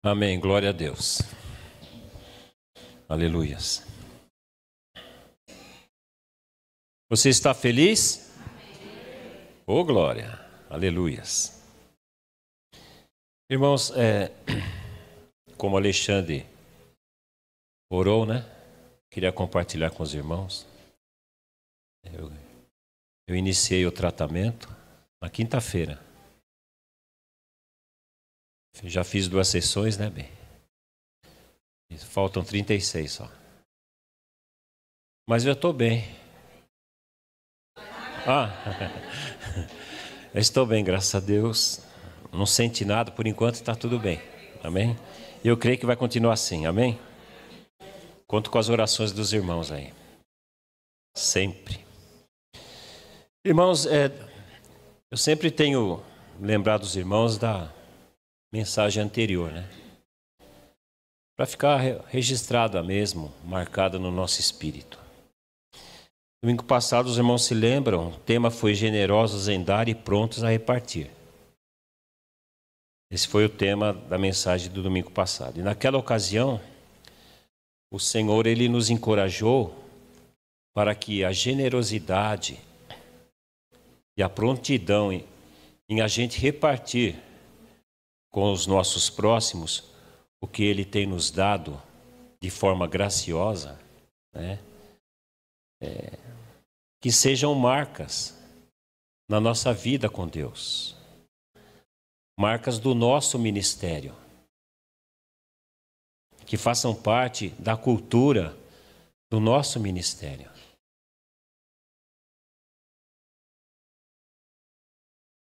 Amém, glória a Deus. Aleluias. Você está feliz? Ô, glória, aleluias. Irmãos, como Alexandre orou, né? Queria compartilhar com os irmãos. Eu iniciei o tratamento na quinta-feira. Já fiz 2 sessões, né, bem? Faltam 36 só. Mas eu estou bem. Eu estou bem, graças a Deus. Não senti nada, por enquanto está tudo bem. Amém? E eu creio que vai continuar assim, amém? Conto com as orações dos irmãos aí. Sempre. Irmãos, eu sempre tenho lembrado os irmãos da mensagem anterior, né? Para ficar registrada mesmo, marcada no nosso espírito. Domingo passado, os irmãos se lembram, o tema foi generosos em dar e prontos a repartir. Esse foi o tema da mensagem do domingo passado. E naquela ocasião, o Senhor, Ele nos encorajou para que a generosidade e a prontidão em a gente repartir com os nossos próximos o que Ele tem nos dado de forma graciosa, né? Que sejam marcas na nossa vida com Deus, marcas do nosso ministério, que façam parte da cultura do nosso ministério.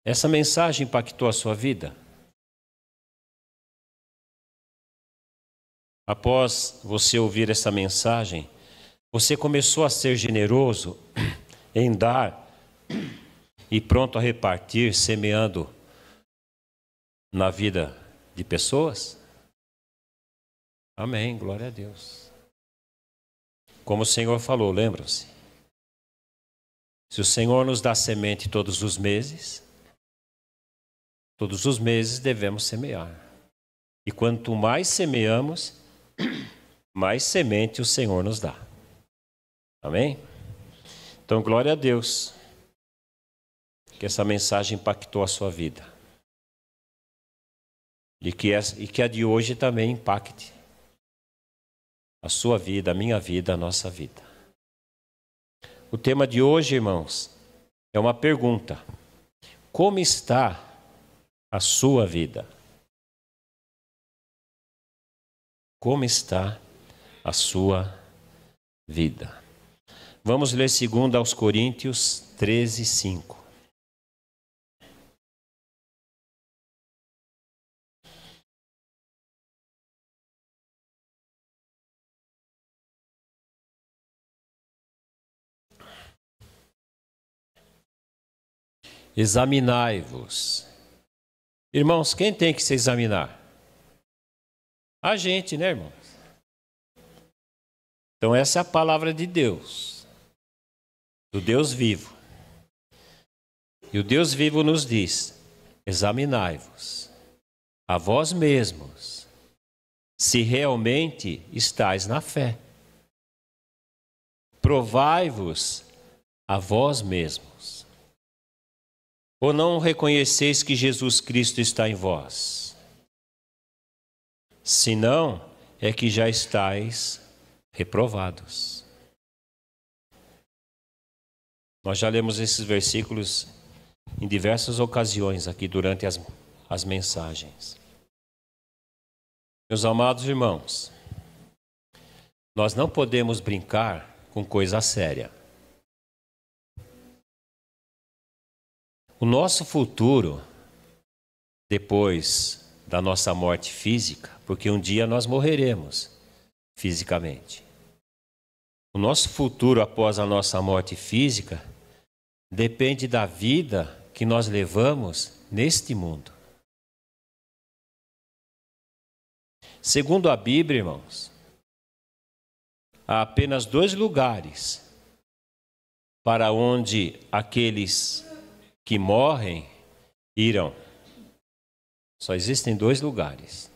Essa mensagem impactou a sua vida? Após você ouvir essa mensagem, você começou a ser generoso em dar e pronto a repartir, semeando na vida de pessoas? Amém, glória a Deus. Como o Senhor falou, lembram-se? Se o Senhor nos dá semente todos os meses devemos semear. E quanto mais semeamos, mais semente o Senhor nos dá. Amém? Então, glória a Deus que essa mensagem impactou a sua vida. E que a de hoje também impacte a sua vida, a minha vida, a nossa vida. O tema de hoje, irmãos, é uma pergunta. Como está a sua vida? Como está a sua vida? Vamos ler 2 aos Coríntios 13, 5. Examinai-vos. Irmãos, quem tem que se examinar? A gente, né, irmãos? Então essa é a palavra de Deus, do Deus vivo. E o Deus vivo nos diz: examinai-vos a vós mesmos, se realmente estáis na fé. Provai-vos a vós mesmos. Ou não reconheceis que Jesus Cristo está em vós? Se não, é que já estáis reprovados. Nós já lemos esses versículos em diversas ocasiões aqui durante as mensagens. Meus amados irmãos, nós não podemos brincar com coisa séria. O nosso futuro, depois da nossa morte física, porque um dia nós morreremos fisicamente. O nosso futuro após a nossa morte física depende da vida que nós levamos neste mundo. Segundo a Bíblia, irmãos, há apenas 2 lugares para onde aqueles que morrem irão. Só existem 2 lugares.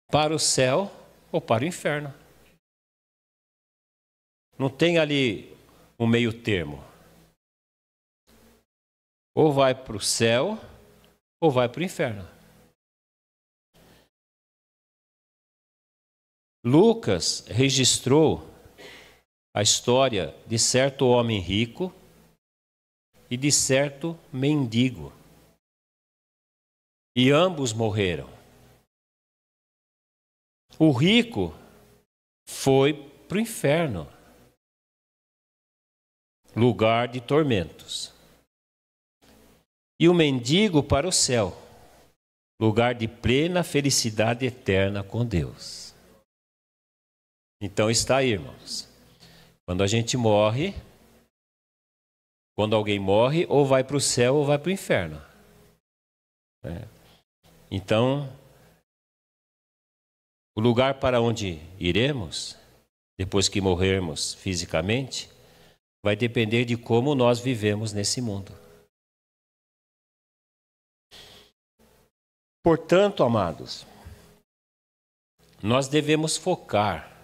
para o céu ou para o inferno. Não tem ali um meio termo. Ou vai para o céu ou vai para o inferno. Lucas registrou a história de certo homem rico e de certo mendigo. E ambos morreram. O rico foi para o inferno, lugar de tormentos. E o mendigo para o céu, lugar de plena felicidade eterna com Deus. Então está aí, irmãos. Quando a gente morre, quando alguém morre, ou vai para o céu ou vai para o inferno. Então, o lugar para onde iremos, depois que morrermos fisicamente, vai depender de como nós vivemos nesse mundo. Portanto, amados, nós devemos focar,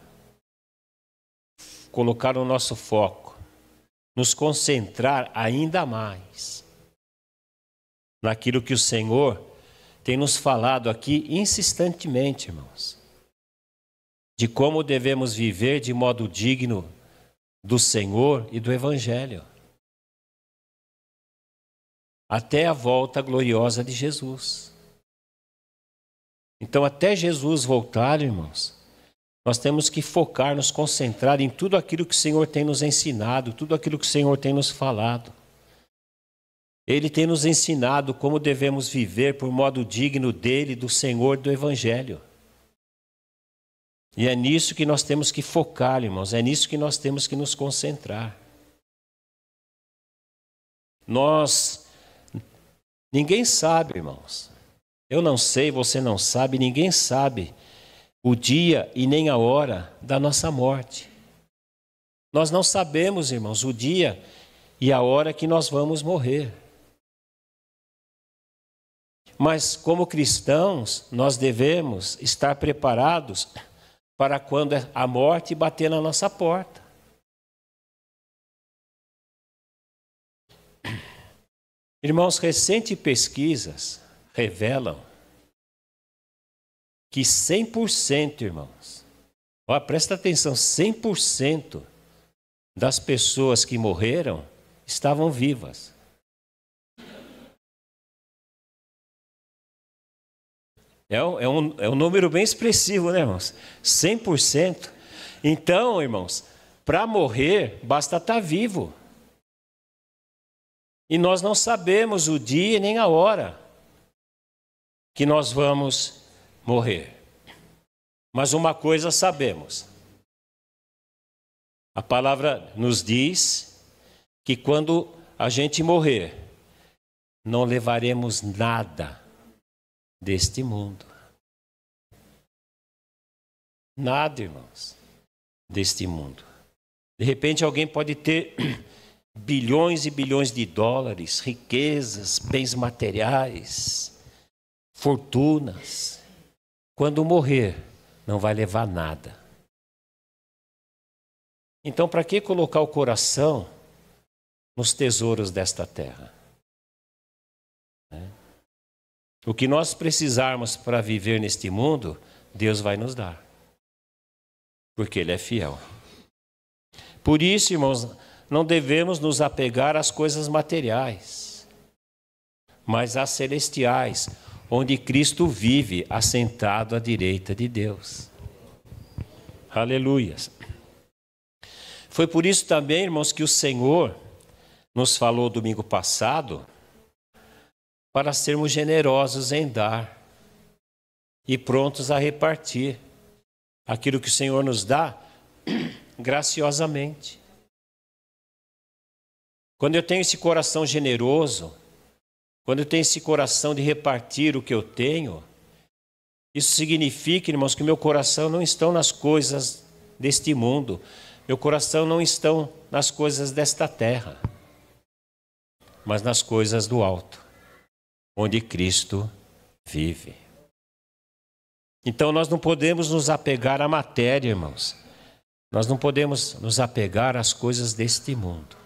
colocar o nosso foco, nos concentrar ainda mais naquilo que o Senhor tem nos falado aqui insistentemente, irmãos, de como devemos viver de modo digno do Senhor e do Evangelho, até a volta gloriosa de Jesus. Então, até Jesus voltar, irmãos, nós temos que focar, nos concentrar em tudo aquilo que o Senhor tem nos ensinado, tudo aquilo que o Senhor tem nos falado. Ele tem nos ensinado como devemos viver por modo digno dele, do Senhor, do Evangelho. E é nisso que nós temos que focar, irmãos, é nisso que nós temos que nos concentrar. Ninguém sabe, irmãos. Eu não sei, você não sabe, ninguém sabe o dia e nem a hora da nossa morte. Nós não sabemos, irmãos, o dia e a hora que nós vamos morrer. Mas como cristãos, nós devemos estar preparados para quando a morte bater na nossa porta. Irmãos, recentes pesquisas revelam que 100%, irmãos, presta atenção, 100% das pessoas que morreram estavam vivas. É um número bem expressivo, né, irmãos? 100%. Então, irmãos, para morrer, basta estar vivo. E nós não sabemos o dia nem a hora que nós vamos morrer. Mas uma coisa sabemos. A palavra nos diz que quando a gente morrer, não levaremos nada deste mundo. Nada, irmãos, deste mundo. De repente alguém pode ter bilhões e bilhões de dólares, riquezas, bens materiais, fortunas. Quando morrer, não vai levar nada. Então, para que colocar o coração nos tesouros desta terra? O que nós precisarmos para viver neste mundo, Deus vai nos dar. Porque Ele é fiel. Por isso, irmãos, não devemos nos apegar às coisas materiais, mas às celestiais, onde Cristo vive assentado à direita de Deus. Aleluias. Foi por isso também, irmãos, que o Senhor nos falou domingo passado para sermos generosos em dar e prontos a repartir aquilo que o Senhor nos dá graciosamente. Quando eu tenho esse coração generoso, quando eu tenho esse coração de repartir o que eu tenho, isso significa, irmãos, que meu coração não está nas coisas deste mundo, meu coração não está nas coisas desta terra, mas nas coisas do alto, onde Cristo vive. Então nós não podemos nos apegar à matéria, irmãos. Nós não podemos nos apegar às coisas deste mundo.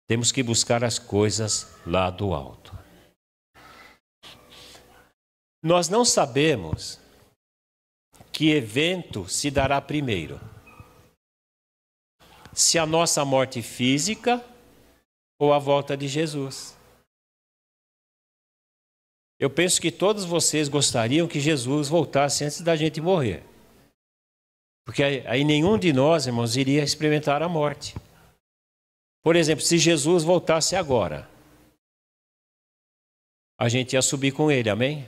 Temos que buscar as coisas lá do alto. Nós não sabemos que evento se dará primeiro. Se a nossa morte física ou a volta de Jesus. Eu penso que todos vocês gostariam que Jesus voltasse antes da gente morrer. Porque aí nenhum de nós, irmãos, iria experimentar a morte. Por exemplo, se Jesus voltasse agora, a gente ia subir com ele, amém?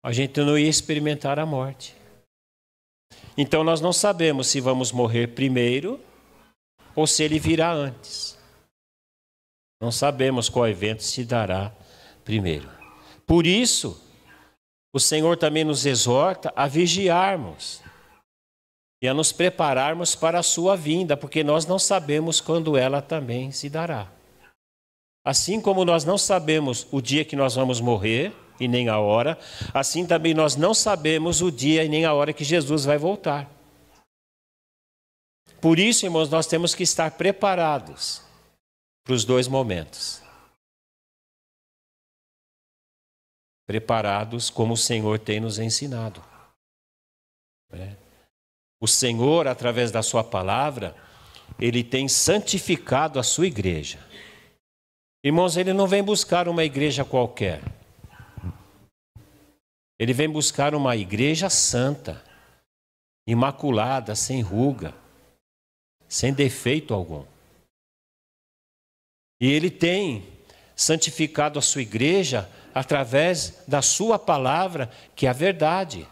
A gente não ia experimentar a morte. Então nós não sabemos se vamos morrer primeiro ou se ele virá antes. Não sabemos qual evento se dará primeiro. Por isso, o Senhor também nos exorta a vigiarmos e a nos prepararmos para a sua vinda, porque nós não sabemos quando ela também se dará. Assim como nós não sabemos o dia que nós vamos morrer e nem a hora, assim também nós não sabemos o dia e nem a hora que Jesus vai voltar. Por isso, irmãos, nós temos que estar preparados para os dois momentos. Preparados como o Senhor tem nos ensinado. O Senhor, através da sua palavra, Ele tem santificado a sua igreja. Irmãos, Ele não vem buscar uma igreja qualquer. Ele vem buscar uma igreja santa, imaculada, sem ruga, sem defeito algum. E Ele tem santificado a sua igreja através da sua palavra, que é a verdade.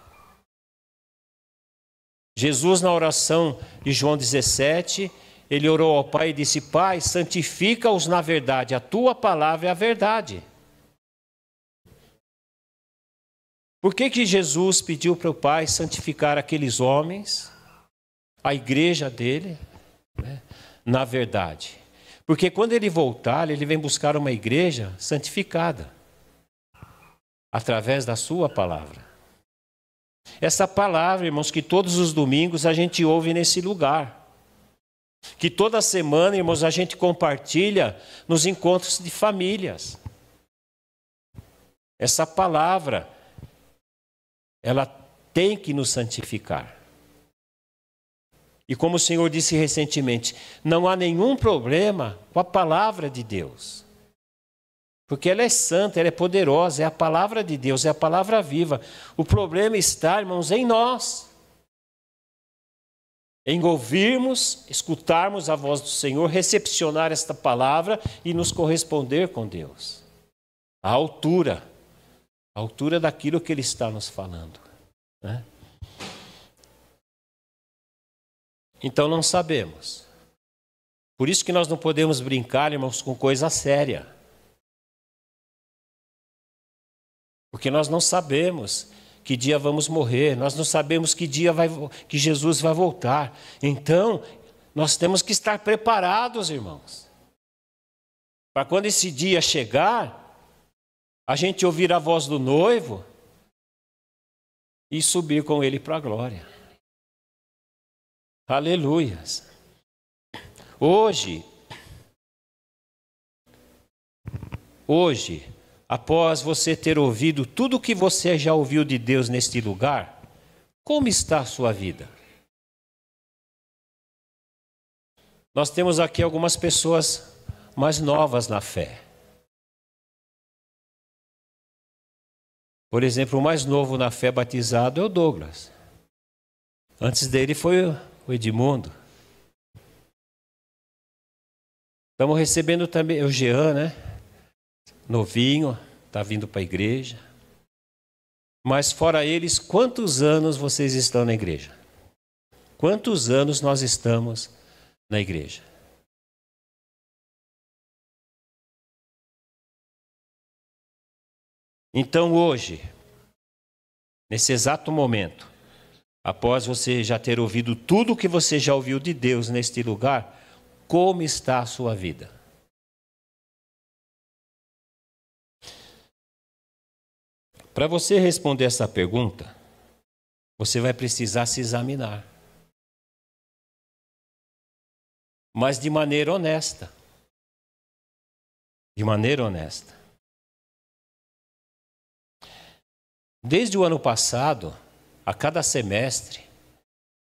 Jesus, na oração de João 17, ele orou ao Pai e disse: Pai, santifica-os na verdade, a tua palavra é a verdade. Por que Jesus pediu para o Pai santificar aqueles homens, a igreja dele, na verdade? Porque quando ele voltar, ele vem buscar uma igreja santificada, através da sua palavra. Essa palavra, irmãos, que todos os domingos a gente ouve nesse lugar. Que toda semana, irmãos, a gente compartilha nos encontros de famílias. Essa palavra, ela tem que nos santificar. E como o Senhor disse recentemente, não há nenhum problema com a palavra de Deus. Porque ela é santa, ela é poderosa, é a palavra de Deus, é a palavra viva. O problema está, irmãos, em nós. Em ouvirmos, escutarmos a voz do Senhor, recepcionar esta palavra e nos corresponder com Deus. A altura daquilo que Ele está nos falando. Né? Então não sabemos. Por isso que nós não podemos brincar, irmãos, com coisa séria. Porque nós não sabemos que dia vamos morrer, nós não sabemos que dia que Jesus vai voltar. Então, nós temos que estar preparados, irmãos. Para quando esse dia chegar, a gente ouvir a voz do noivo e subir com ele para a glória. Aleluias. Hoje, após você ter ouvido tudo o que você já ouviu de Deus neste lugar, como está a sua vida? Nós temos aqui algumas pessoas mais novas na fé. Por exemplo, o mais novo na fé batizado é o Douglas. Antes dele foi o Edmundo. Estamos recebendo também o Jean, né? Novinho, está vindo para a igreja. Mas fora eles, quantos anos vocês estão na igreja? Quantos anos nós estamos na igreja? Então hoje, nesse exato momento, após você já ter ouvido tudo o que você já ouviu de Deus neste lugar, como está a sua vida? Para você responder essa pergunta, você vai precisar se examinar. Mas de maneira honesta. De maneira honesta. Desde o ano passado, a cada semestre,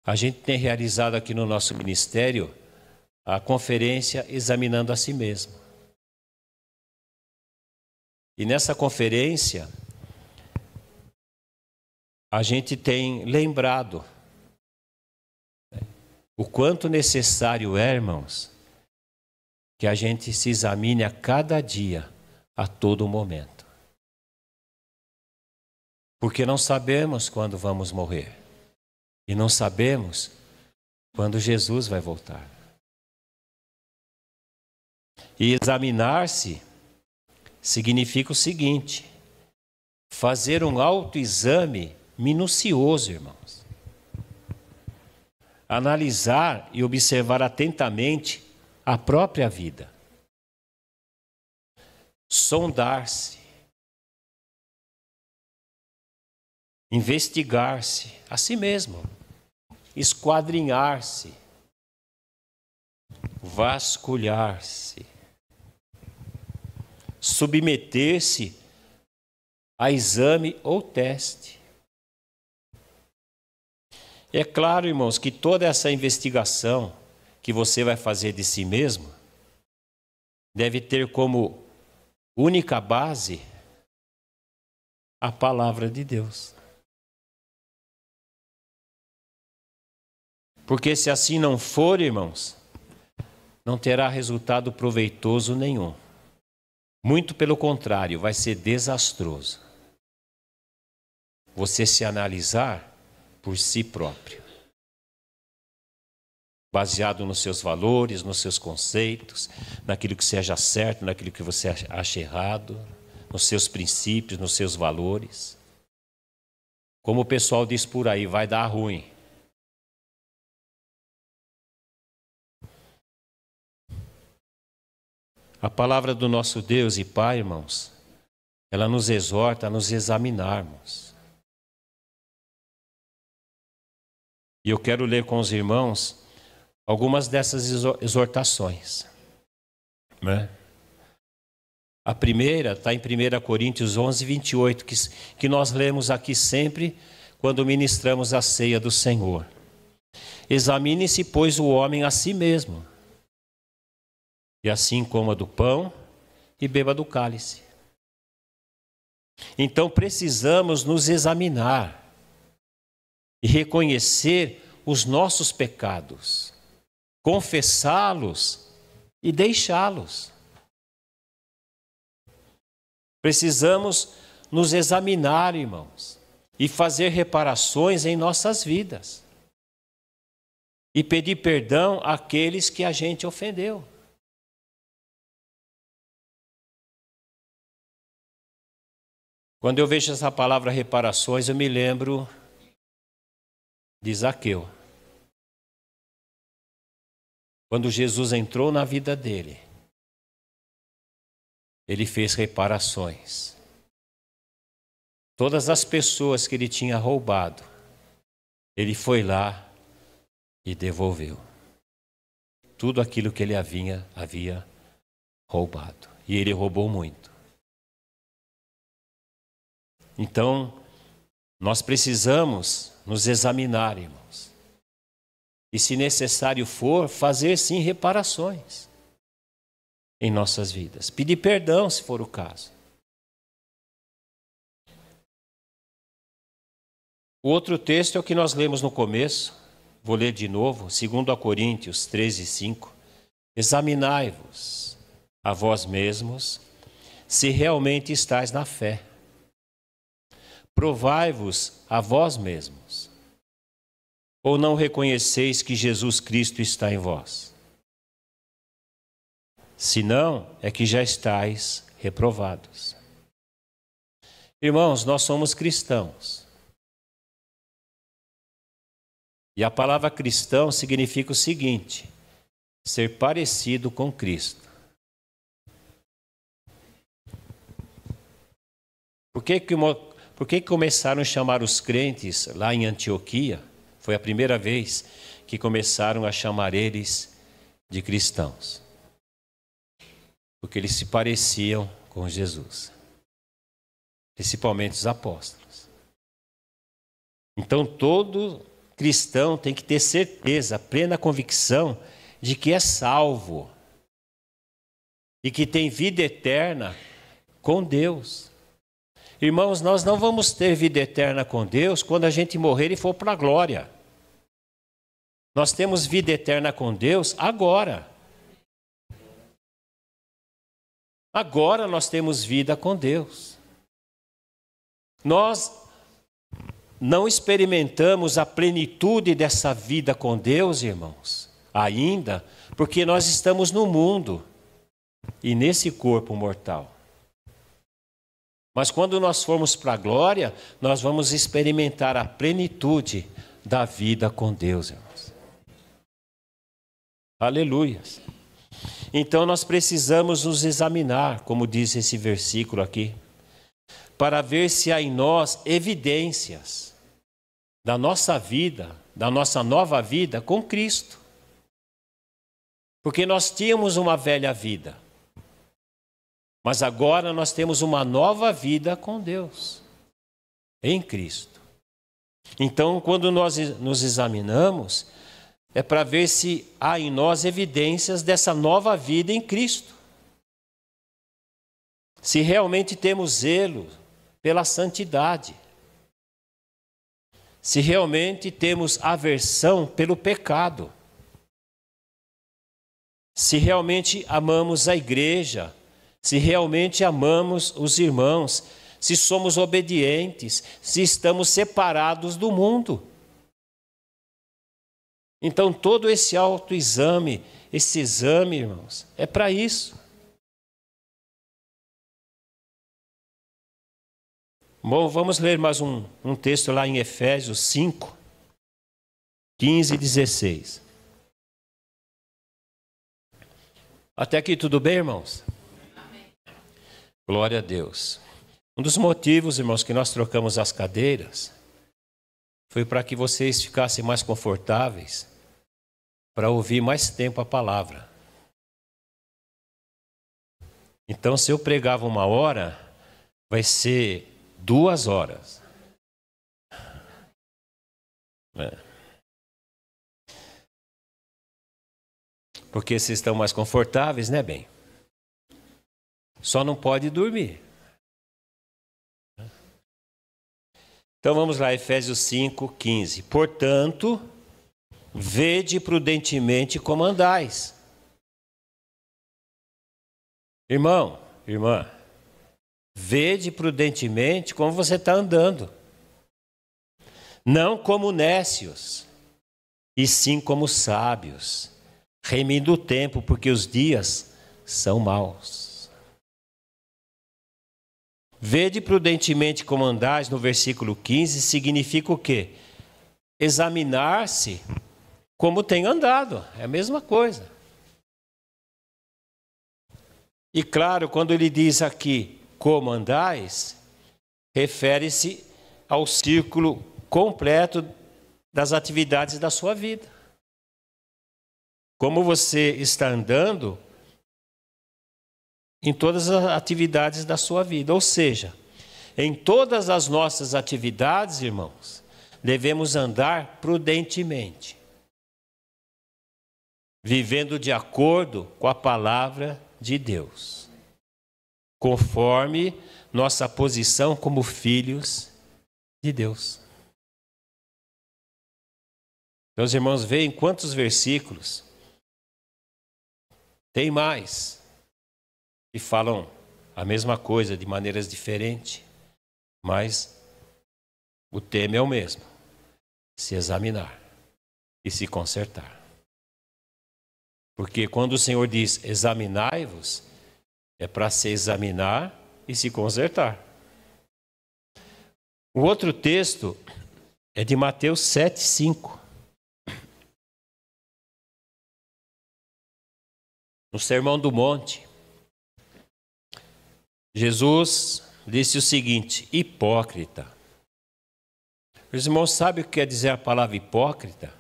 a gente tem realizado aqui no nosso ministério a conferência Examinando a Si Mesmo. E nessa conferência, a gente tem lembrado o quanto necessário é, irmãos, que a gente se examine a cada dia, a todo momento. Porque não sabemos quando vamos morrer. E não sabemos quando Jesus vai voltar. E examinar-se significa o seguinte: fazer um autoexame minucioso, irmãos. Analisar e observar atentamente a própria vida. Sondar-se. Investigar-se a si mesmo. Esquadrinhar-se. Vasculhar-se. Submeter-se a exame ou teste. É claro, irmãos, que toda essa investigação que você vai fazer de si mesmo deve ter como única base a palavra de Deus. Porque se assim não for, irmãos, não terá resultado proveitoso nenhum. Muito pelo contrário, vai ser desastroso. Você se analisar por si próprio. Baseado nos seus valores, nos seus conceitos, naquilo que seja certo, naquilo que você acha errado, nos seus princípios, nos seus valores. Como o pessoal diz por aí, vai dar ruim. A palavra do nosso Deus e Pai, irmãos, ela nos exorta a nos examinarmos. E eu quero ler com os irmãos algumas dessas exortações. Né? A primeira está em 1 Coríntios 11, 28, que nós lemos aqui sempre quando ministramos a ceia do Senhor. Examine-se, pois, o homem a si mesmo, e assim coma do pão e beba do cálice. Então precisamos nos examinar e reconhecer os nossos pecados, confessá-los e deixá-los. Precisamos nos examinar, irmãos, e fazer reparações em nossas vidas. E pedir perdão àqueles que a gente ofendeu. Quando eu vejo essa palavra reparações, eu me lembro de Zaqueu. Quando Jesus entrou na vida dele, ele fez reparações. Todas as pessoas que ele tinha roubado, ele foi lá e devolveu. Tudo aquilo que ele havia roubado. E ele roubou muito. Então, nós precisamos nos examinar, irmãos. E, se necessário for, fazer sim reparações em nossas vidas. Pedir perdão, se for o caso. O outro texto é o que nós lemos no começo. Vou ler de novo, 2 Coríntios 13, 5. Examinai-vos a vós mesmos, se realmente estáis na fé. Provai-vos a vós mesmos. Ou não reconheceis que Jesus Cristo está em vós? Se não, é que já estáis reprovados. Irmãos, nós somos cristãos. E a palavra cristão significa o seguinte: ser parecido com Cristo. Por Por que começaram a chamar os crentes lá em Antioquia? Foi a primeira vez que começaram a chamar eles de cristãos. Porque eles se pareciam com Jesus. Principalmente os apóstolos. Então todo cristão tem que ter certeza, plena convicção de que é salvo. E que tem vida eterna com Deus. Irmãos, nós não vamos ter vida eterna com Deus quando a gente morrer e for para a glória. Nós temos vida eterna com Deus agora. Agora nós temos vida com Deus. Nós não experimentamos a plenitude dessa vida com Deus, irmãos, ainda, porque nós estamos no mundo e nesse corpo mortal. Mas quando nós formos para a glória, nós vamos experimentar a plenitude da vida com Deus, irmãos. Aleluia. Então nós precisamos nos examinar, como diz esse versículo aqui, para ver se há em nós evidências da nossa vida, da nossa nova vida com Cristo. Porque nós tínhamos uma velha vida. Mas agora nós temos uma nova vida com Deus, em Cristo. Então, quando nós nos examinamos, é para ver se há em nós evidências dessa nova vida em Cristo. Se realmente temos zelo pela santidade. Se realmente temos aversão pelo pecado. Se realmente amamos a igreja. Se realmente amamos os irmãos, se somos obedientes, se estamos separados do mundo. Então, todo esse autoexame, esse exame, irmãos, é para isso. Bom, vamos ler mais um texto lá em Efésios 5, 15 e 16. Até aqui tudo bem, irmãos? Glória a Deus. Um dos motivos, irmãos, que nós trocamos as cadeiras foi para que vocês ficassem mais confortáveis para ouvir mais tempo a palavra. Então, se eu pregava 1 hora, vai ser 2 horas. Porque vocês estão mais confortáveis, né, bem? Só não pode dormir. Então vamos lá, Efésios 5, 15. Portanto, vede prudentemente como andais. Irmão, irmã, vede prudentemente como você está andando. Não como nécios, e sim como sábios, remindo o tempo, porque os dias são maus. Vede prudentemente como andais, no versículo 15, significa o quê? Examinar-se como tem andado, é a mesma coisa. E claro, quando ele diz aqui, como andais, refere-se ao círculo completo das atividades da sua vida. Como você está andando em todas as atividades da sua vida. Ou seja, em todas as nossas atividades, irmãos, devemos andar prudentemente, vivendo de acordo com a palavra de Deus, conforme nossa posição como filhos de Deus. Meus irmãos, veem quantos versículos. Tem mais. E falam a mesma coisa de maneiras diferentes, mas o tema é o mesmo: se examinar e se consertar. Porque quando o Senhor diz examinai-vos, é para se examinar e se consertar. O outro texto é de Mateus 7:5. No Sermão do Monte, Jesus disse o seguinte: hipócrita. Os irmãos sabem o que quer dizer a palavra hipócrita?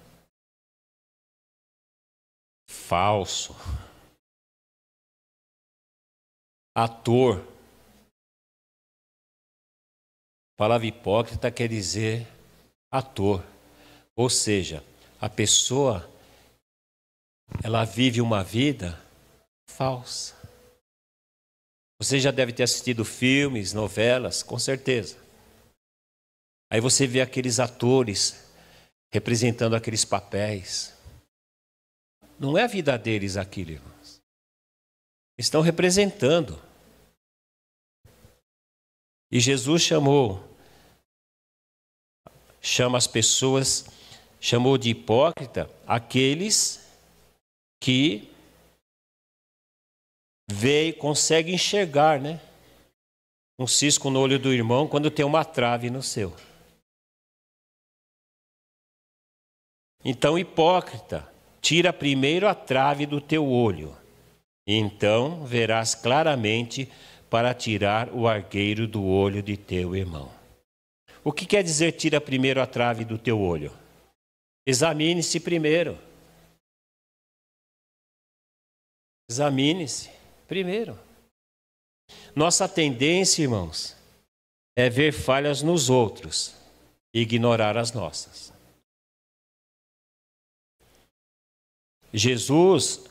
Falso. Ator. A palavra hipócrita quer dizer ator. Ou seja, a pessoa, ela vive uma vida falsa. Você já deve ter assistido filmes, novelas, com certeza. Aí você vê aqueles atores representando aqueles papéis. Não é a vida deles aquilo, irmãos. Estão representando. E Jesus chama as pessoas, chamou de hipócrita aqueles que conseguem enxergar, né? Um cisco no olho do irmão quando tem uma trave no seu. Então, hipócrita, tira primeiro a trave do teu olho, e então verás claramente para tirar o argueiro do olho de teu irmão. O que quer dizer tira primeiro a trave do teu olho? Examine-se primeiro. Examine-se primeiro. Nossa tendência, irmãos, é ver falhas nos outros e ignorar as nossas. Jesus,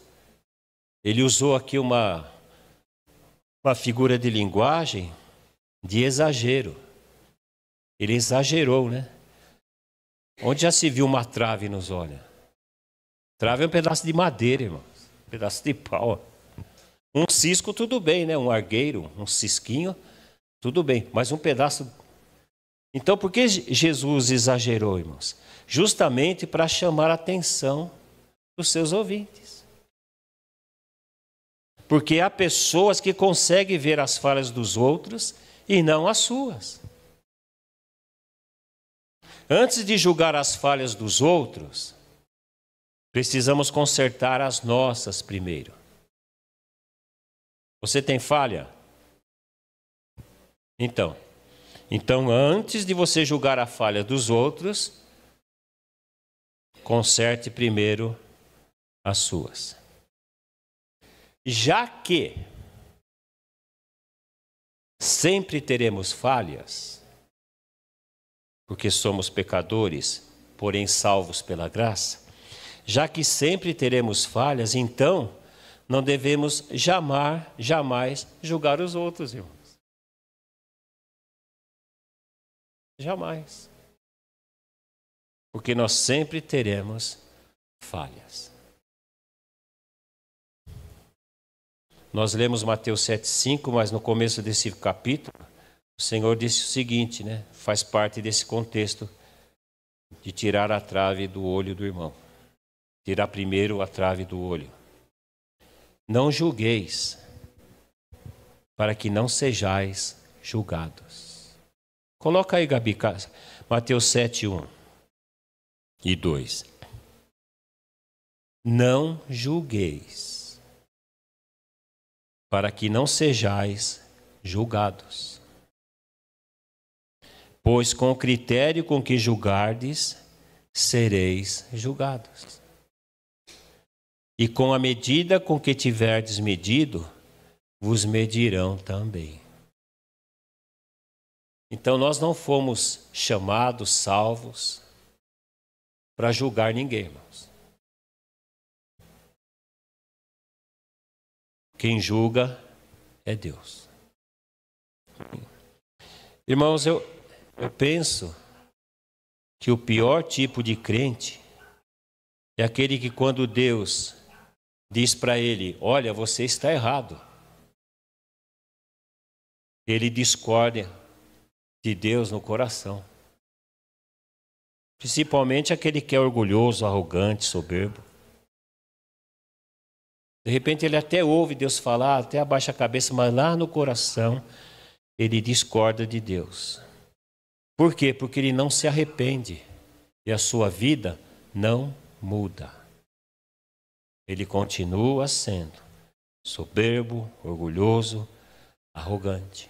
ele usou aqui uma figura de linguagem de exagero. Ele exagerou, né? Onde já se viu uma trave nos olhos? Trave é um pedaço de madeira, irmãos. Um pedaço de pau. Um cisco, tudo bem, né? Um argueiro, um cisquinho, tudo bem. Mas um pedaço... Então, por que Jesus exagerou, irmãos? Justamente para chamar a atenção dos seus ouvintes. Porque há pessoas que conseguem ver as falhas dos outros e não as suas. Antes de julgar as falhas dos outros, precisamos consertar as nossas primeiro. Você tem falha? Então, antes de você julgar a falha dos outros, conserte primeiro as suas. Já que sempre teremos falhas, porque somos pecadores, porém salvos pela graça, já que sempre teremos falhas, então não devemos jamais julgar os outros, irmãos. Jamais. Porque nós sempre teremos falhas. Nós lemos Mateus 7,5, mas no começo desse capítulo, o Senhor disse o seguinte, né? Faz parte desse contexto de tirar a trave do olho do irmão. Tirar primeiro a trave do olho. Não julgueis, para que não sejais julgados. Coloca aí, Gabi, Mateus 7:1 e 2. Não julgueis, para que não sejais julgados. Pois com o critério com que julgardes, sereis julgados. E com a medida com que tiverdes medido, vos medirão também. Então nós não fomos chamados, salvos, para julgar ninguém, irmãos. Quem julga é Deus. Irmãos, eu penso que o pior tipo de crente é aquele que quando Deus diz para ele, olha, você está errado, ele discorda de Deus no coração. Principalmente aquele que é orgulhoso, arrogante, soberbo. De repente ele até ouve Deus falar, até abaixa a cabeça, mas lá no coração ele discorda de Deus. Por quê? Porque ele não se arrepende e a sua vida não muda. Ele continua sendo soberbo, orgulhoso, arrogante.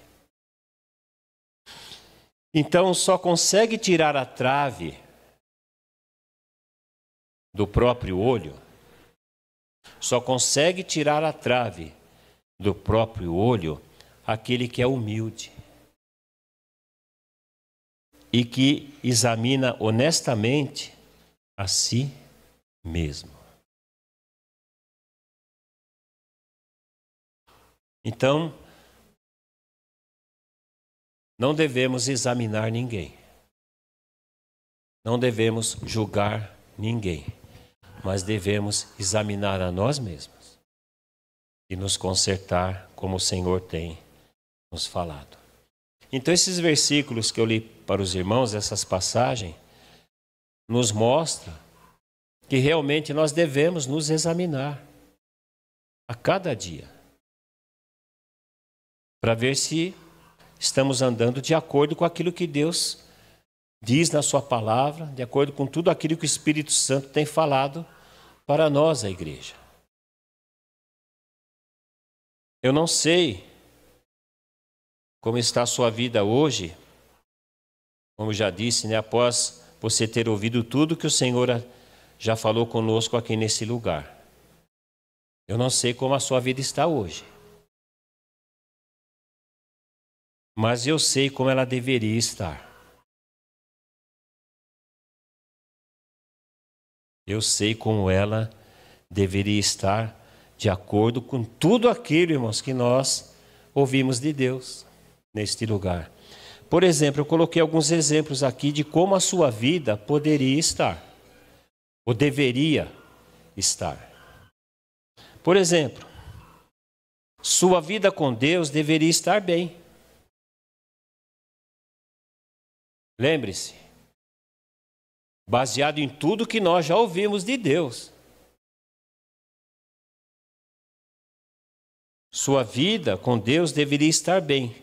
Então só consegue tirar a trave do próprio olho, só consegue tirar a trave do próprio olho aquele que é humilde e que examina honestamente a si mesmo. Então, não devemos examinar ninguém, não devemos julgar ninguém, mas devemos examinar a nós mesmos e nos consertar como o Senhor tem nos falado. Então, esses versículos que eu li para os irmãos, essas passagens, nos mostram que realmente nós devemos nos examinar a cada dia, para ver se estamos andando de acordo com aquilo que Deus diz na sua palavra, de acordo com tudo aquilo que o Espírito Santo tem falado para nós, a igreja. Eu não sei como está a sua vida hoje, como já disse, né, após você ter ouvido tudo que o Senhor já falou conosco aqui nesse lugar. Eu não sei como a sua vida está hoje, mas eu sei como ela deveria estar. Eu sei como ela deveria estar de acordo com tudo aquilo, irmãos, que nós ouvimos de Deus neste lugar. Por exemplo, eu coloquei alguns exemplos aqui de como a sua vida poderia estar, ou deveria estar. Por exemplo, sua vida com Deus deveria estar bem. Lembre-se, baseado em tudo que nós já ouvimos de Deus. Sua vida com Deus deveria estar bem,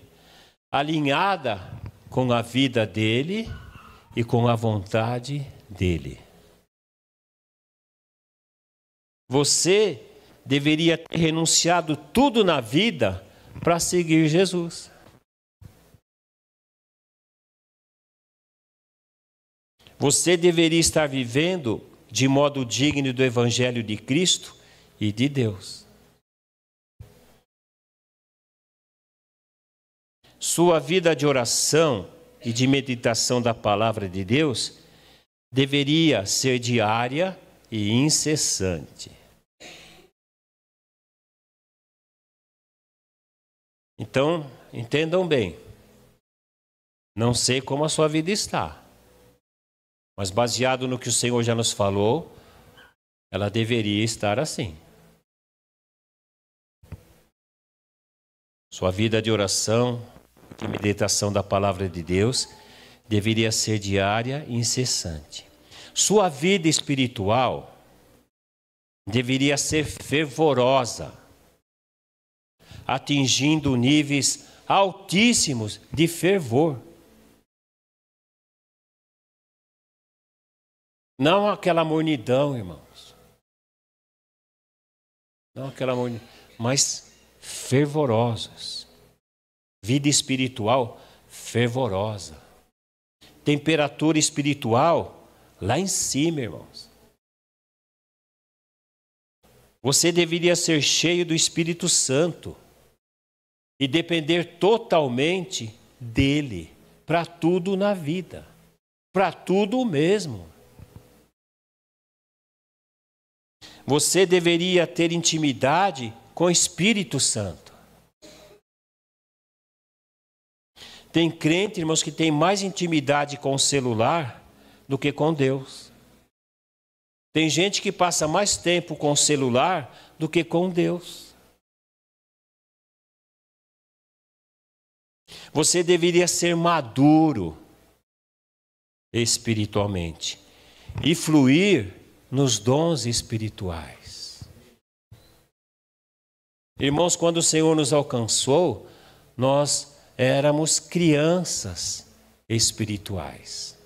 alinhada com a vida dele e com a vontade dele. Você deveria ter renunciado tudo na vida para seguir Jesus. Você deveria estar vivendo de modo digno do Evangelho de Cristo e de Deus. Sua vida de oração e de meditação da palavra de Deus deveria ser diária e incessante. Então, entendam bem, não sei como a sua vida está, mas baseado no que o Senhor já nos falou, ela deveria estar assim. Sua vida de oração, de meditação da palavra de Deus, deveria ser diária e incessante. Sua vida espiritual deveria ser fervorosa, atingindo níveis altíssimos de fervor. Não aquela mornidão, irmãos. Não aquela mornidão, mas fervorosos. Vida espiritual fervorosa. Temperatura espiritual lá em cima, irmãos. Você deveria ser cheio do Espírito Santo e depender totalmente dele para tudo na vida, para tudo mesmo. Você deveria ter intimidade com o Espírito Santo. Tem crente, irmãos, que tem mais intimidade com o celular do que com Deus. Tem gente que passa mais tempo com o celular do que com Deus. Você deveria ser maduro espiritualmente e fluir nos dons espirituais. Irmãos, quando o Senhor nos alcançou, nós éramos crianças espirituais.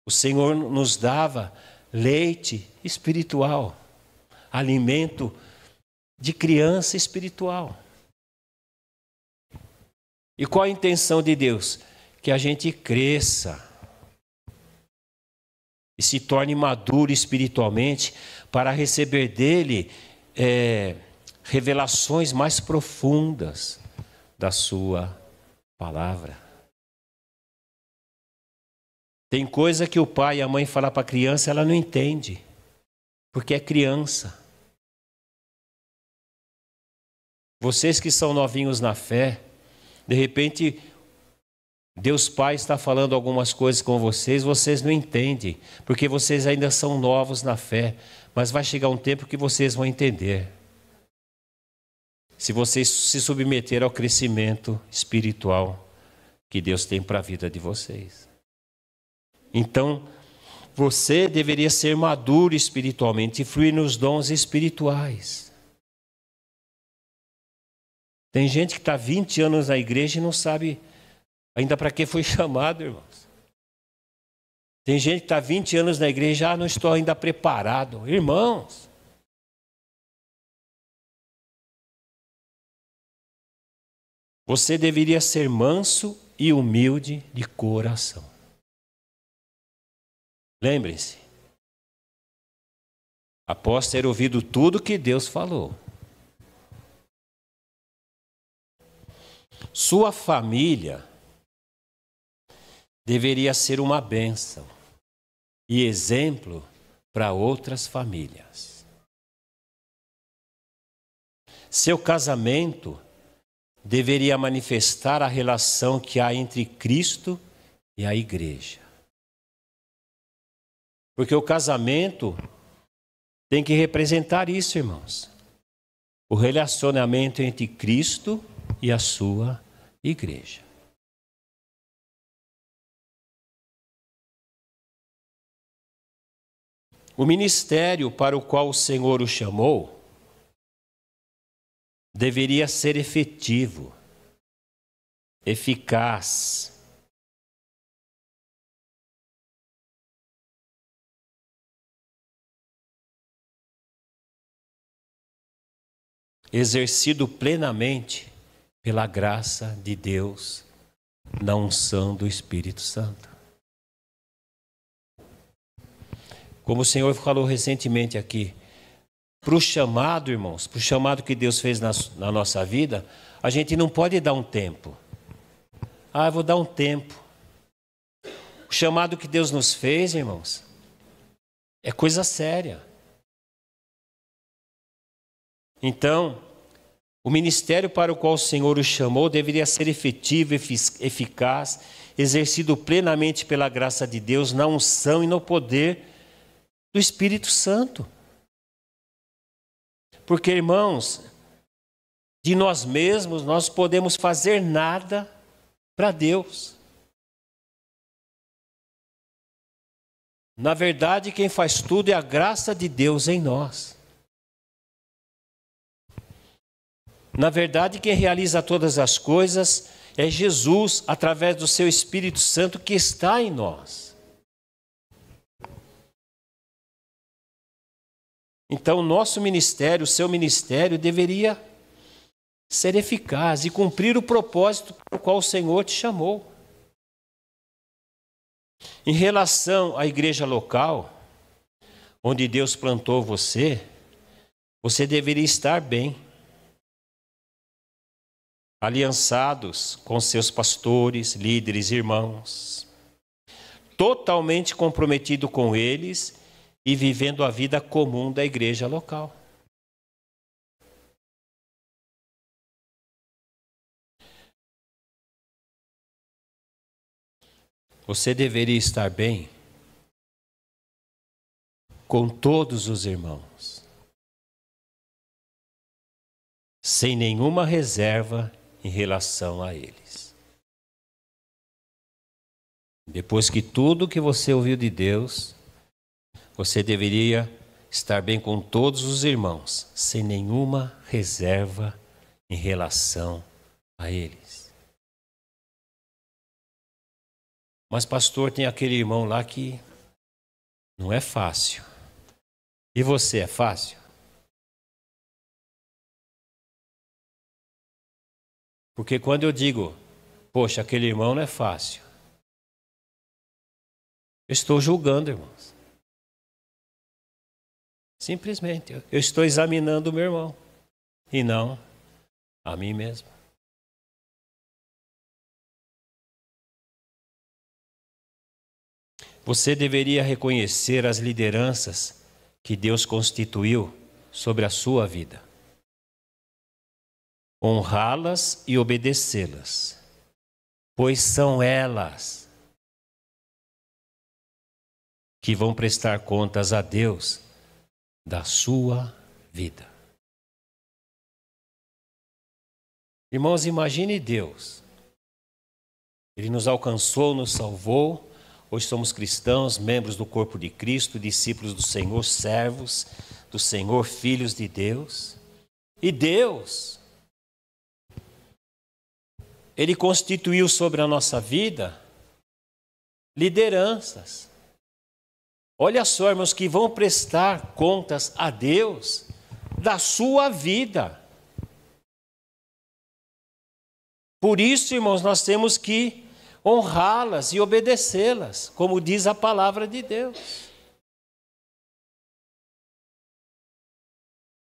O Senhor nos dava leite espiritual, alimento de criança espiritual. E qual a intenção de Deus? Que a gente cresça e se torne maduro espiritualmente para receber dele revelações mais profundas da sua palavra. Tem coisa que o pai e a mãe falam para a criança, ela não entende, porque é criança. Vocês que são novinhos na fé, de repente Deus Pai está falando algumas coisas com vocês, vocês não entendem, porque vocês ainda são novos na fé, mas vai chegar um tempo que vocês vão entender. Se vocês se submeterem ao crescimento espiritual que Deus tem para a vida de vocês. Então, você deveria ser maduro espiritualmente e fluir nos dons espirituais. Tem gente que está 20 anos na igreja e não sabe ainda para que foi chamado, irmãos. Tem gente que está 20 anos na igreja e não estou ainda preparado. Irmãos, você deveria ser manso e humilde de coração. Lembrem-se, após ter ouvido tudo que Deus falou, sua família deveria ser uma bênção e exemplo para outras famílias. Seu casamento deveria manifestar a relação que há entre Cristo e a igreja. Porque o casamento tem que representar isso, irmãos. O relacionamento entre Cristo e a sua igreja. O ministério para o qual o Senhor o chamou deveria ser efetivo, eficaz. Exercido plenamente pela graça de Deus, na unção do Espírito Santo. Como o Senhor falou recentemente aqui, para o chamado, irmãos, para o chamado que Deus fez na nossa vida, a gente não pode dar um tempo. Eu vou dar um tempo. O chamado que Deus nos fez, irmãos, é coisa séria. Então, o ministério para o qual o Senhor o chamou deveria ser efetivo, eficaz, exercido plenamente pela graça de Deus, na unção e no poder do Espírito Santo. Porque, irmãos, de nós mesmos nós podemos fazer nada para Deus. Na verdade, quem faz tudo é a graça de Deus em nós. Na verdade, quem realiza todas as coisas é Jesus, através do seu Espírito Santo que está em nós. Então, o nosso ministério, o seu ministério, deveria ser eficaz e cumprir o propósito para o qual o Senhor te chamou. Em relação à igreja local, onde Deus plantou você, você deveria estar bem, aliançados com seus pastores, líderes, irmãos, totalmente comprometido com eles e vivendo a vida comum da igreja local. Você deveria estar bem com todos os irmãos, sem nenhuma reserva em relação a eles. Depois que tudo que você ouviu de Deus, você deveria estar bem com todos os irmãos, sem nenhuma reserva em relação a eles. Mas, pastor, tem aquele irmão lá que não é fácil. E você, é fácil? Porque quando eu digo Poxa, aquele irmão não é fácil. Eu estou julgando, irmãos. Simplesmente, eu estou examinando o meu irmão. E não a mim mesmo. Você deveria reconhecer as lideranças que Deus constituiu sobre a sua vida. Honrá-las e obedecê-las, pois são elas que vão prestar contas a Deus da sua vida. Irmãos, imagine Deus. Ele nos alcançou, nos salvou. Hoje somos cristãos, membros do corpo de Cristo, discípulos do Senhor, servos do Senhor, filhos de Deus. E Deus, Ele constituiu sobre a nossa vida lideranças. Olha só, irmãos, que vão prestar contas a Deus da sua vida. Por isso, irmãos, nós temos que honrá-las e obedecê-las, como diz a palavra de Deus.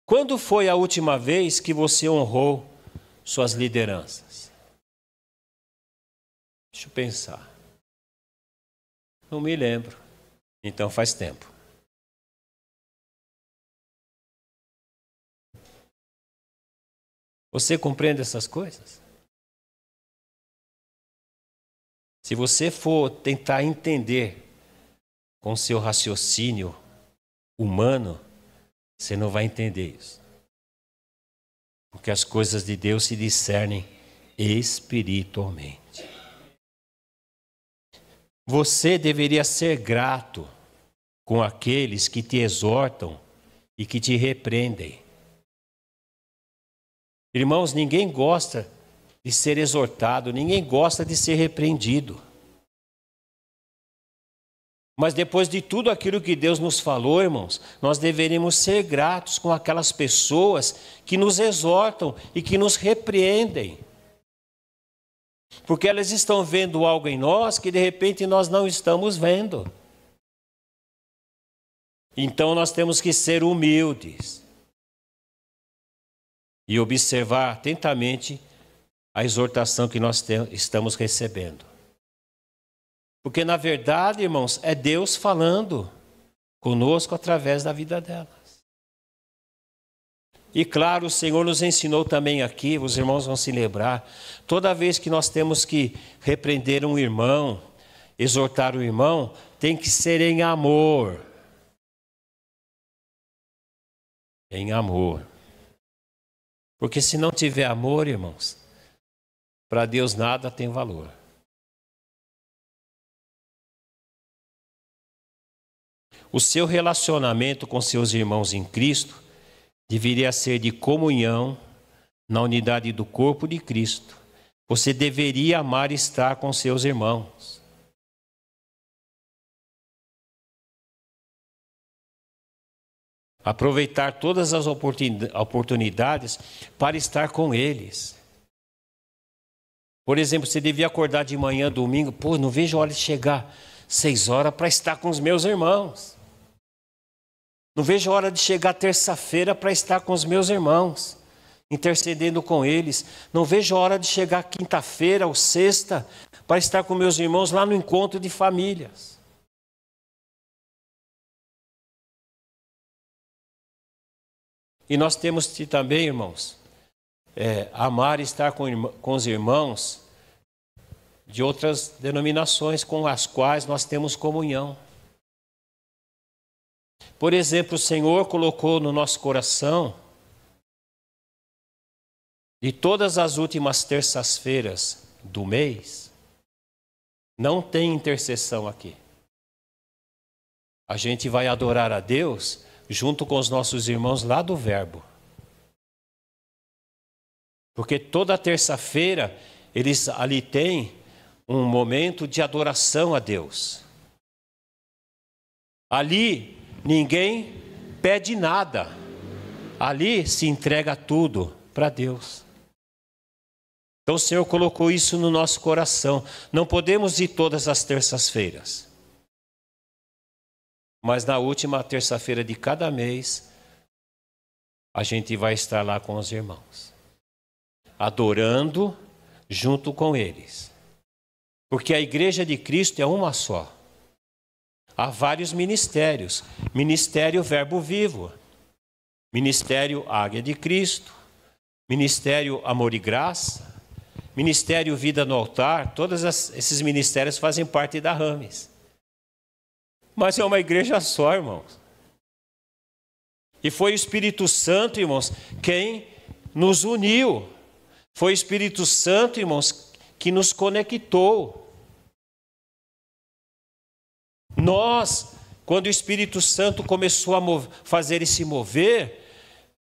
Quando foi a última vez que você honrou suas lideranças? Deixa eu pensar. Não me lembro. Então faz tempo. Você compreende essas coisas? Se você for tentar entender com seu raciocínio humano, você não vai entender isso. Porque as coisas de Deus se discernem espiritualmente. Você deveria ser grato com aqueles que te exortam e que te repreendem. Irmãos, ninguém gosta de ser exortado, ninguém gosta de ser repreendido. Mas depois de tudo aquilo que Deus nos falou, irmãos, nós deveríamos ser gratos com aquelas pessoas que nos exortam e que nos repreendem. Porque elas estão vendo algo em nós que de repente nós não estamos vendo. Então nós temos que ser humildes e observar atentamente a exortação que nós estamos recebendo. Porque na verdade, irmãos, é Deus falando conosco através da vida delas. E claro, o Senhor nos ensinou também aqui, os irmãos vão se lembrar, toda vez que nós temos que repreender um irmão, exortar o irmão, tem que ser em amor. Em amor. Porque se não tiver amor, irmãos, para Deus nada tem valor. O seu relacionamento com seus irmãos em Cristo deveria ser de comunhão na unidade do corpo de Cristo. Você deveria amar estar com seus irmãos. Aproveitar todas as oportunidades para estar com eles. Por exemplo, você devia acordar de manhã, domingo, não vejo a hora de chegar 6 horas para estar com os meus irmãos. Não vejo a hora de chegar terça-feira para estar com os meus irmãos, intercedendo com eles. Não vejo a hora de chegar quinta-feira ou sexta para estar com meus irmãos lá no encontro de famílias. E nós temos que também, irmãos, amar e estar com os irmãos de outras denominações com as quais nós temos comunhão. Por exemplo, o Senhor colocou no nosso coração, de todas as últimas terças-feiras do mês, não tem intercessão aqui. A gente vai adorar a Deus junto com os nossos irmãos lá do Verbo. Porque toda terça-feira eles ali têm um momento de adoração a Deus. Ali ninguém pede nada. Ali se entrega tudo para Deus. Então o Senhor colocou isso no nosso coração. Não podemos ir todas as terças-feiras. Mas na última terça-feira de cada mês, a gente vai estar lá com os irmãos, adorando junto com eles. Porque a igreja de Cristo é uma só. Há vários ministérios. Ministério Verbo Vivo, Ministério Águia de Cristo, Ministério Amor e Graça, Ministério Vida no Altar. Todos esses ministérios fazem parte da Rames. Mas é uma igreja só, irmãos. E foi o Espírito Santo, irmãos, quem nos uniu. Foi o Espírito Santo, irmãos, que nos conectou. Nós, quando o Espírito Santo começou a fazer e se mover,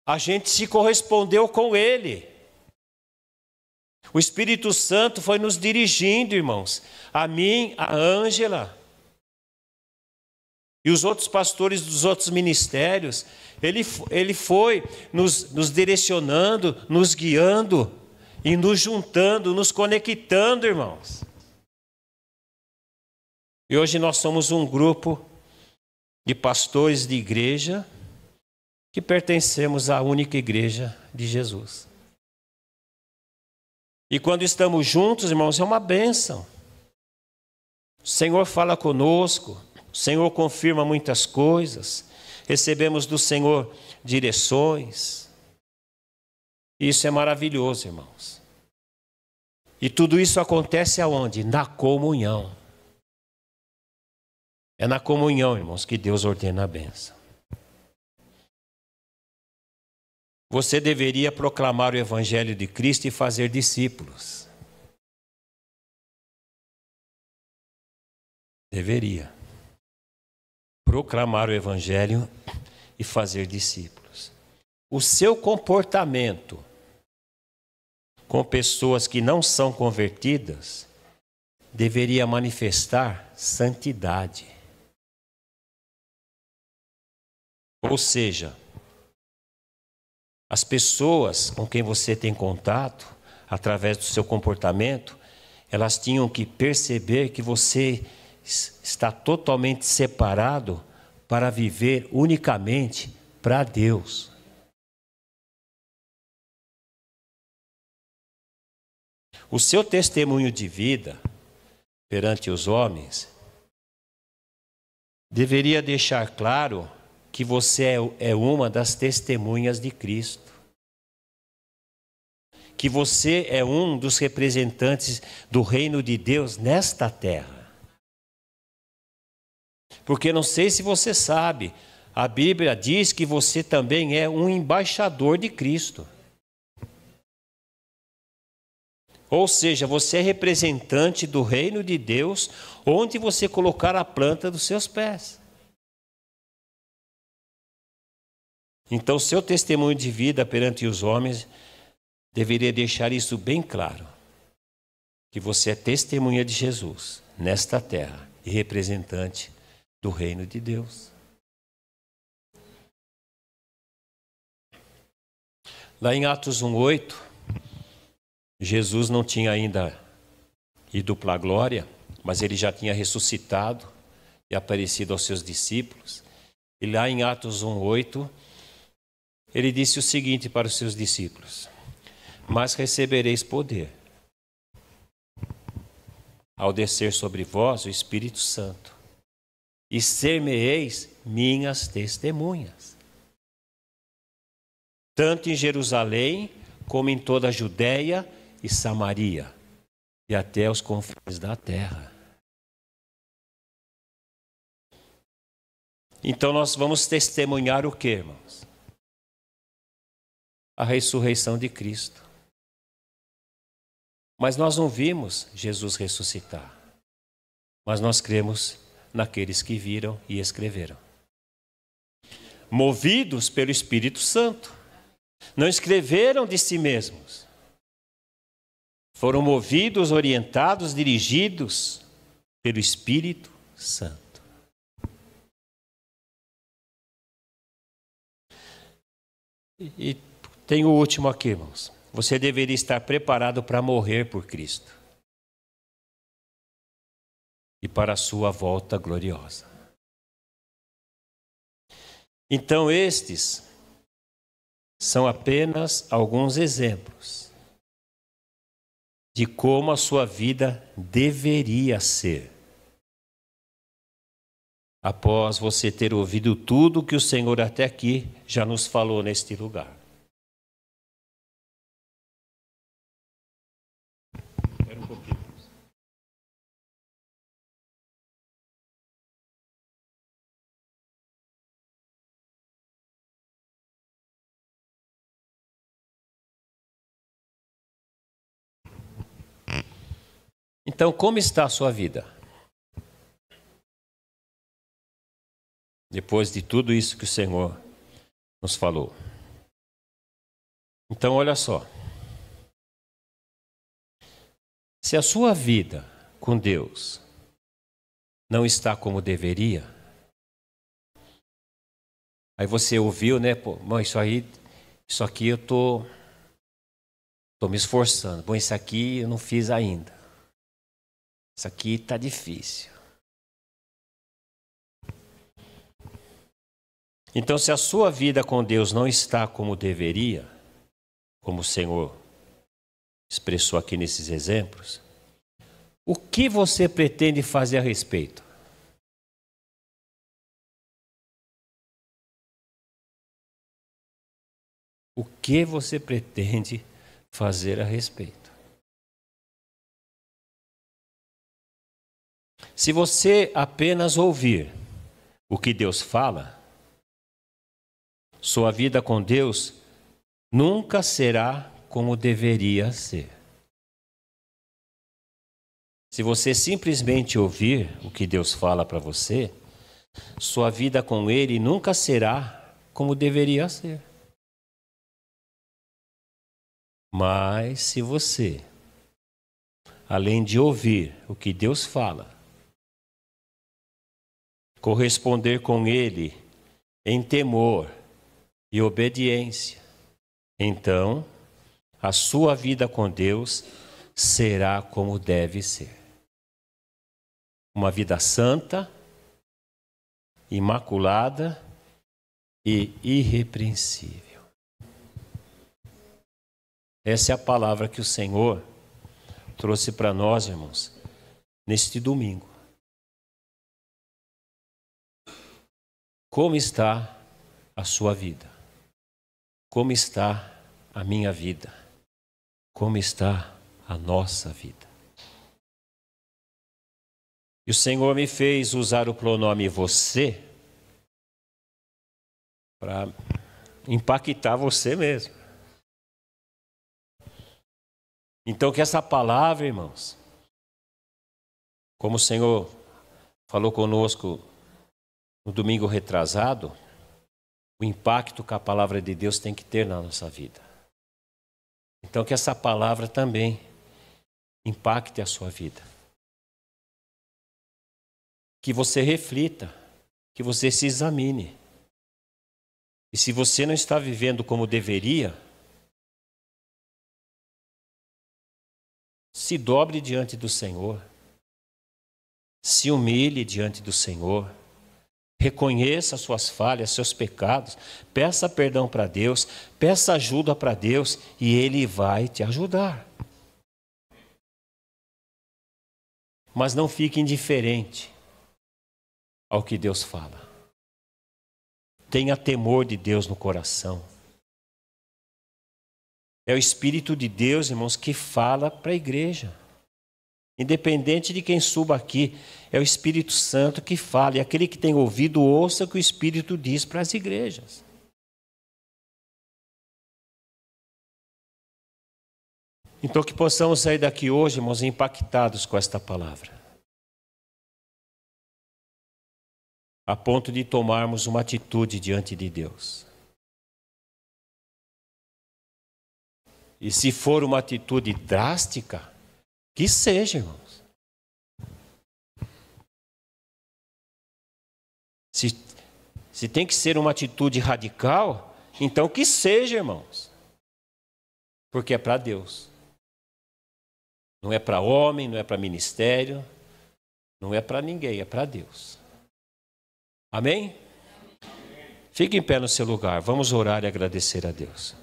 a gente se correspondeu com ele. O Espírito Santo foi nos dirigindo, irmãos, a mim, a Ângela e os outros pastores dos outros ministérios. Ele foi nos direcionando, nos guiando e nos juntando, nos conectando, irmãos. E hoje nós somos um grupo de pastores de igreja que pertencemos à única igreja de Jesus. E quando estamos juntos, irmãos, é uma bênção. O Senhor fala conosco, o Senhor confirma muitas coisas, recebemos do Senhor direções. Isso é maravilhoso, irmãos. E tudo isso acontece aonde? Na comunhão. É na comunhão, irmãos, que Deus ordena a bênção. Você deveria proclamar o Evangelho de Cristo e fazer discípulos. Deveria proclamar o Evangelho e fazer discípulos. O seu comportamento com pessoas que não são convertidas deveria manifestar santidade. Ou seja, as pessoas com quem você tem contato, através do seu comportamento, elas tinham que perceber que você está totalmente separado para viver unicamente para Deus. O seu testemunho de vida perante os homens deveria deixar claro que você é uma das testemunhas de Cristo. Que você é um dos representantes do reino de Deus nesta terra. Porque não sei se você sabe, a Bíblia diz que você também é um embaixador de Cristo. Ou seja, você é representante do reino de Deus, onde você colocar a planta dos seus pés. Então, seu testemunho de vida perante os homens deveria deixar isso bem claro. Que você é testemunha de Jesus nesta terra e representante do reino de Deus. Lá em Atos 1:8, Jesus não tinha ainda ido para a glória, mas ele já tinha ressuscitado e aparecido aos seus discípulos. E lá em Atos 1:8, ele disse o seguinte para os seus discípulos: mas recebereis poder ao descer sobre vós o Espírito Santo, e ser-me-eis minhas testemunhas, tanto em Jerusalém como em toda a Judeia e Samaria, e até os confins da terra. Então nós vamos testemunhar o que, irmãos? A ressurreição de Cristo. Mas nós não vimos Jesus ressuscitar. Mas nós cremos naqueles que viram e escreveram. Movidos pelo Espírito Santo. Não escreveram de si mesmos. Foram movidos, orientados, dirigidos pelo Espírito Santo. E tem o último aqui, irmãos. você deveria estar preparado para morrer por Cristo e para a sua volta gloriosa. Então, estes são apenas alguns exemplos de como a sua vida deveria ser, após você ter ouvido tudo que o Senhor até aqui já nos falou neste lugar. Espera um pouquinho. Então, como está a sua vida? Depois de tudo isso que o Senhor nos falou. Então, olha só. Se a sua vida com Deus não está como deveria, aí você ouviu, né? Pô, isso aqui eu tô me esforçando. Bom, isso aqui eu não fiz ainda. Isso aqui está difícil. Então, se a sua vida com Deus não está como deveria, como o Senhor expressou aqui nesses exemplos, o que você pretende fazer a respeito? O que você pretende fazer a respeito? Se você apenas ouvir o que Deus fala, sua vida com Deus nunca será como deveria ser. Se você simplesmente ouvir o que Deus fala para você, sua vida com Ele nunca será como deveria ser. Mas se você, além de ouvir o que Deus fala, corresponder com Ele em temor e obediência, então a sua vida com Deus será como deve ser. Uma vida santa, imaculada e irrepreensível. Essa é a palavra que o Senhor trouxe para nós, irmãos, neste domingo. Como está a sua vida? Como está a minha vida? Como está a nossa vida? E o Senhor me fez usar o pronome você para impactar você mesmo. Então que essa palavra, irmãos, como o Senhor falou conosco no domingo retrasado, o impacto que a palavra de Deus tem que ter na nossa vida. Então que essa palavra também impacte a sua vida. Que você reflita, que você se examine. E se você não está vivendo como deveria, se dobre diante do Senhor. Se humilhe diante do Senhor. Reconheça suas falhas, seus pecados. Peça perdão para Deus. Peça ajuda para Deus e Ele vai te ajudar. Mas não fique indiferente ao que Deus fala. Tenha temor de Deus no coração. É o Espírito de Deus, irmãos, que fala para a igreja. Independente de quem suba aqui, é o Espírito Santo que fala. E aquele que tem ouvido, ouça o que o Espírito diz para as igrejas. Então que possamos sair daqui hoje, irmãos, impactados com esta palavra. A ponto de tomarmos uma atitude diante de Deus. E se for uma atitude drástica, que seja, irmãos. Se tem que ser uma atitude radical, então que seja, irmãos. Porque é para Deus. Não é para homem, não é para ministério, não é para ninguém, é para Deus. Amém? Fique em pé no seu lugar, vamos orar e agradecer a Deus.